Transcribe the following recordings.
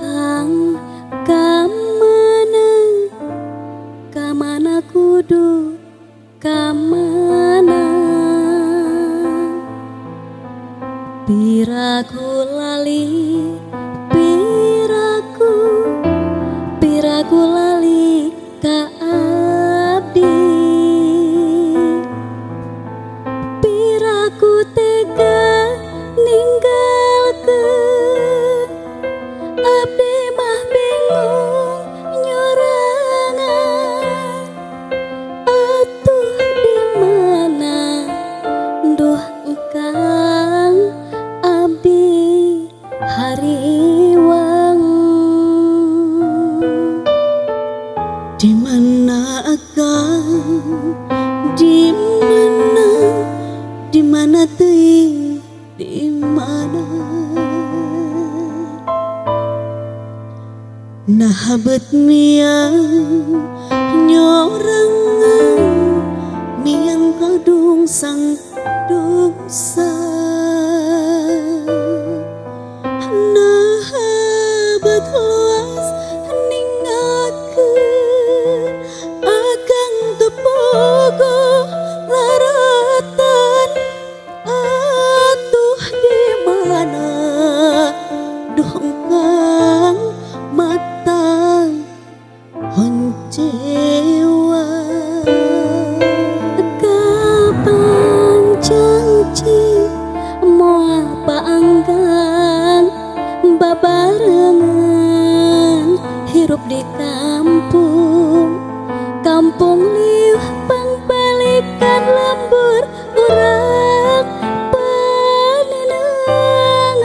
akang kamana kudu kamana piraku lali piraku lali ka abdi piraku tega ninggalkeun abdi mah bingung nyorangan atuh di mana duh engkang abdi hariwang di mana akang di mana teuing di mana nah bet miang nyorangan miang kadung sang dosa nah bet luas ningakeun akang tepogo laratan atuh di mana dong kang mata honcewa kapan janji moal paanggang babarengan hirup di kampung liwah pangbalikan lembur urang panenengan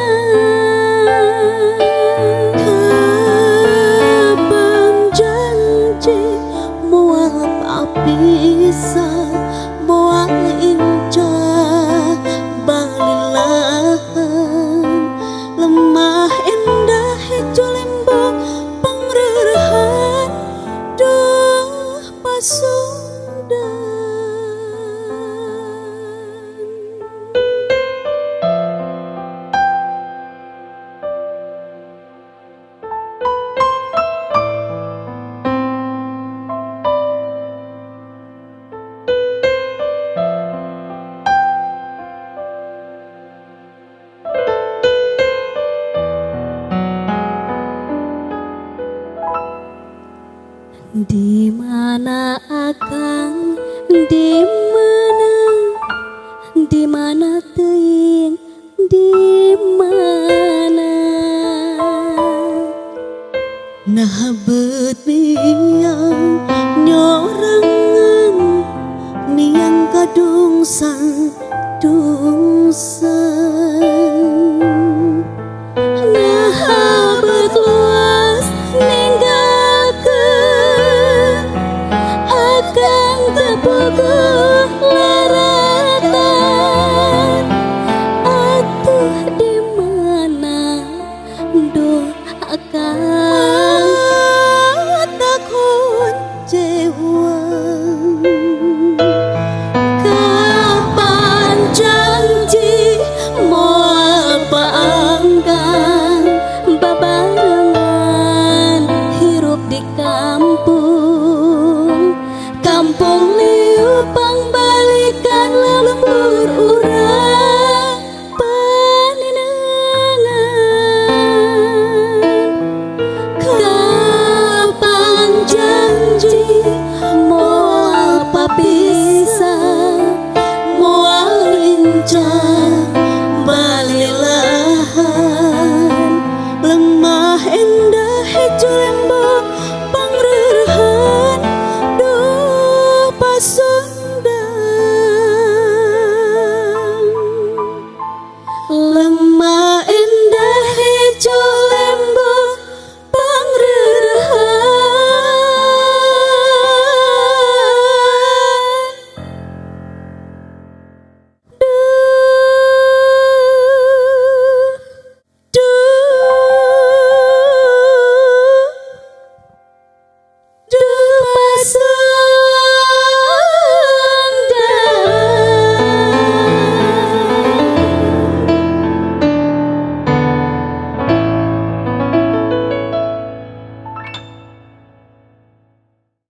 kapan janji moal papisah moal indah balilahan lemah endah hejo lembong pangreurehan duh pasundan di mana akang di mana teuing di mana nah bet miang nyorangan miang kadung sang dungsan nah bet luas ninggalkeun akang tepogo laratan atuh di mana duh akang